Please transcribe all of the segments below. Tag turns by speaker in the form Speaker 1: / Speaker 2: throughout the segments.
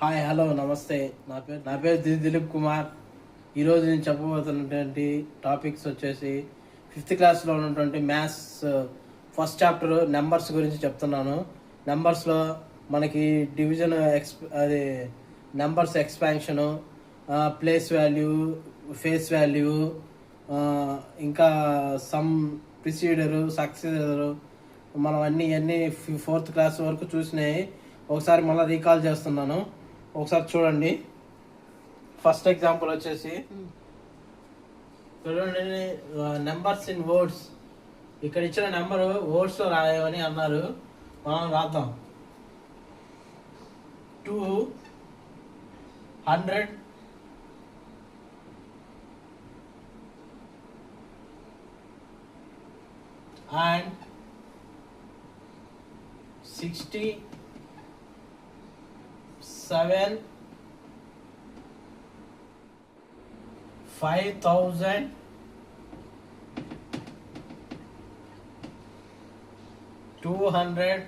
Speaker 1: Hi hello నమస్తే. నా పేరు దిలీప్ కుమార్. ఈరోజు నేను చెప్పబోతున్నటువంటి టాపిక్స్ వచ్చేసి 5th క్లాస్లో ఉన్నటువంటి మ్యాథ్స్ ఫస్ట్ చాప్టర్ నెంబర్స్ గురించి చెప్తున్నాను. నెంబర్స్లో మనకి డివిజన్ అది numbers expansion, place value, face value, ఇంకా సమ్, ప్రిసీడరు, సక్సెసరు, మనం అన్నీ 4th క్లాస్ వరకు చూసినాయి. ఒకసారి మళ్ళీ రీకాల్ చేస్తున్నాను, ఒకసారి చూడండి. ఫస్ట్ ఎగ్జాంపుల్ వచ్చేసి చూడండి, నెంబర్స్ ఇన్ వర్డ్స్. ఇక్కడ ఇచ్చిన నెంబర్ వర్డ్స్లో రాయమని అన్నారు. మనం రాద్దాం. 200 and 67 5,000 200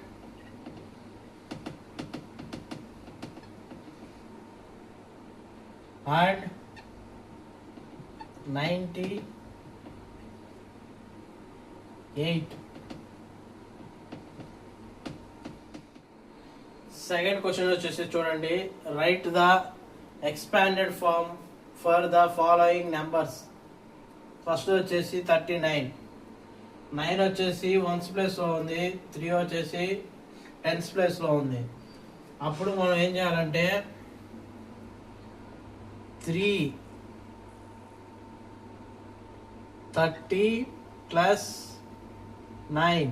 Speaker 1: and 98. సెకండ్ క్వశ్చన్ వచ్చేసి చూడండి, write the expanded form for the following numbers. First వచ్చేసి 39. 9 వచ్చేసి 1s ప్లేస్లో ఉంది, 3 వచ్చేసి 10s ప్లేస్లో ఉంది. అప్పుడు మనం ఏం చేయాలంటే 330 + 9,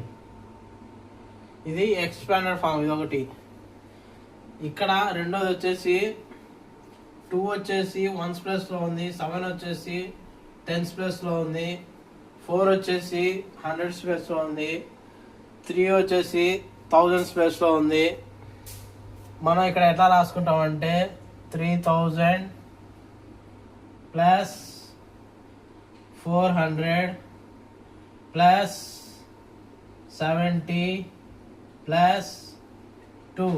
Speaker 1: ఇది ఎక్స్పాండెడ్ ఫామ్. ఇది ఒకటి. ఇక్కడ రెండోది వచ్చేసి 2 వచ్చేసి 1s ప్లేస్లో ఉంది, 7 వచ్చేసి 10s ప్లేస్లో ఉంది, 4 వచ్చేసి 100s ప్లేస్లో ఉంది, 3 వచ్చేసి 1000s ప్లేస్లో ఉంది. మనం ఇక్కడ ఎట్లా రాసుకుంటామంటే 3000 + 400 + 70 + 2.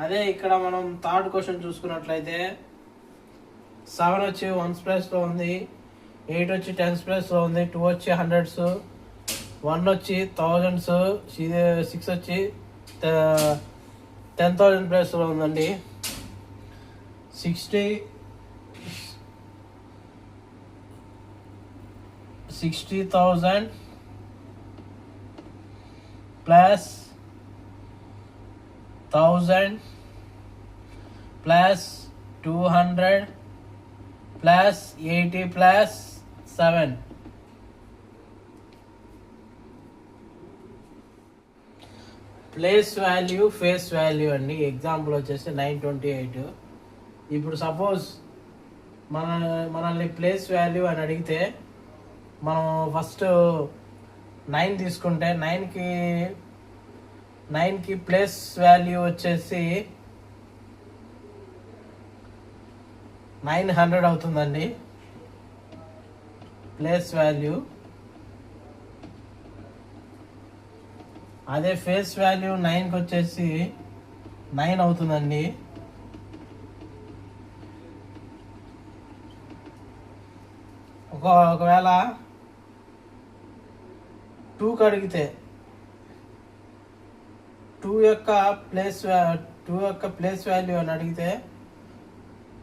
Speaker 1: అదే ఇక్కడ మనం థర్డ్ క్వశ్చన్ చూసుకున్నట్లయితే 7 వచ్చి 1s ప్లేస్లో ఉంది, 8 వచ్చి 10s ప్లేస్లో ఉంది, 2 వచ్చి 100s, 1 వచ్చి 1000s, 6 వచ్చి 10,000 ప్లేస్లో ఉందండి. 60,000 + 1000 + 200 + 80 + 7. ప్లేస్ వాల్యూ, ఫేస్ వాల్యూ అండి. ఎగ్జాంపుల్ వచ్చేసి 928. ఇప్పుడు సపోజ్ మనల్ని ప్లేస్ వాల్యూ అని అడిగితే మనం ఫస్ట్ 9 తీసుకుంటే 9కి ప్లేస్ వాల్యూ వచ్చేసి 900 అవుతుందండి ప్లేస్ వాల్యూ. అదే ఫేస్ వాల్యూ 9కి వచ్చేసి 9 అవుతుందండి. ఒకవేళ 2కి అడిగితే 2 యొక్క ప్లేస్ వాల్యూ అని అడిగితే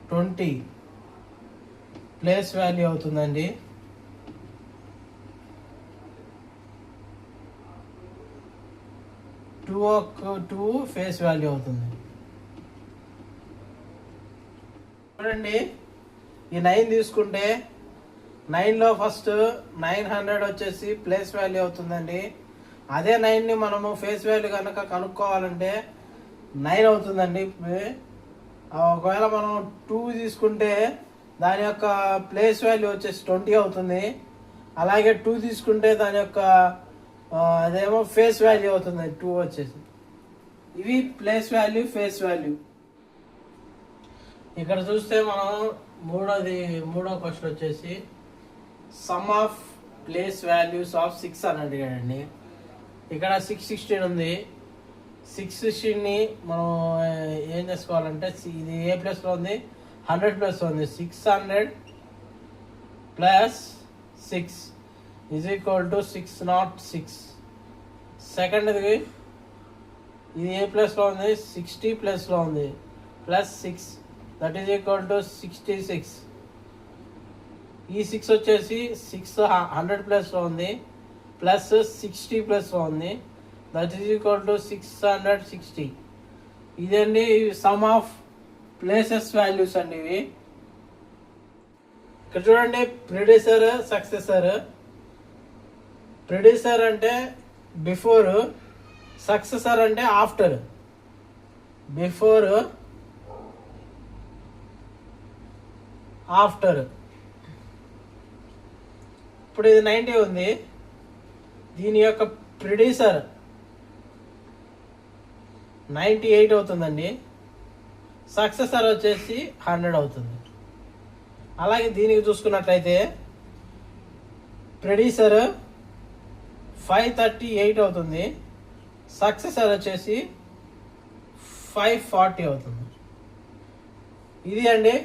Speaker 1: 20 ప్లేస్ వాల్యూ అవుతుందండి. టూ ఫేస్ వాల్యూ అవుతుంది. చూడండి, ఈ 9 తీసుకుంటే 9లో ఫస్ట్ 900 వచ్చేసి ప్లేస్ వాల్యూ అవుతుందండి. అదే 9ని మనము ఫేస్ వాల్యూ కనుక కనుక్కోవాలంటే 9 అవుతుందండి. ఒకవేళ మనం 2 తీసుకుంటే దాని యొక్క ప్లేస్ వాల్యూ వచ్చేసి 20 అవుతుంది. అలాగే 2 తీసుకుంటే దాని యొక్క అదేమో ఫేస్ వాల్యూ అవుతుంది 2 వచ్చేసి. ఇవి ప్లేస్ వాల్యూ, ఫేస్ వాల్యూ. ఇక్కడ చూస్తే మనం మూడో క్వశ్చన్ వచ్చేసి some of place values of 6 అని అడిగాడండి. ఇక్కడ 616 ఉంది. 660ని మనం ఏం చేసుకోవాలంటే ఇది ఏ ప్లేస్లో ఉంది, 100 ప్లేస్లో ఉంది. 600 ప్లస్ 6 ఈజ్ ఈక్వల్ టు 606. సెకండ్ది ఇది ఏ ప్లేస్లో ఉంది, 60 ప్లేస్లో ఉంది, plus 6 that is equal to 66. ఈ 6 వచ్చేసి 100 ప్లేస్లో ఉంది, ప్లస్ 60 ప్లేస్లో ఉంది, దట్ ఈజ్ ఈక్వల్ టు 660. ఇదండి సమ్ ఆఫ్ ప్లేసెస్ వాల్యూస్ అండి ఇవి. ఇక్కడ చూడండి ప్రిడిసర్ సక్సెసర్. ప్రిడిసర్ అంటే బిఫోర్, సక్సెసర్ అంటే ఆఫ్టర్. Before, after. ఇప్పుడు ఇది 90 ఉంది, దీని యొక్క ప్రిడిసర్ 98 అవుతుందండి, సక్సెసర్ వచ్చేసి 100 అవుతుంది. అలాగే దీనికి చూసుకున్నట్లయితే ప్రిడిసర్ 538 అవుతుంది, సక్సెసర్ వచ్చేసి 540 అవుతుంది. ఇది అండి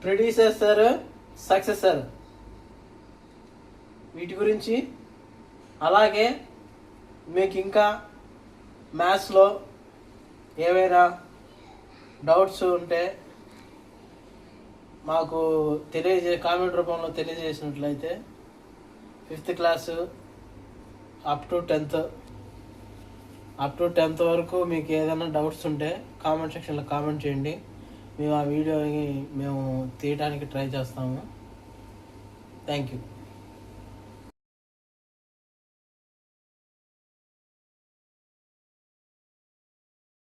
Speaker 1: ప్రిడిసెసర్, సక్సెసర్ వీటి గురించి. అలాగే మీకు ఇంకా మ్యాథ్స్లో ఏవైనా డౌట్స్ ఉంటే మాకు కామెంట్ రూపంలో తెలియజేసినట్లయితే 5th class up to 10th వరకు మీకు ఏదైనా డౌట్స్ ఉంటే కామెంట్ సెక్షన్లో కామెంట్ చేయండి. మేము ఆ వీడియోని తీయడానికి ట్రై చేస్తాము. Thank you.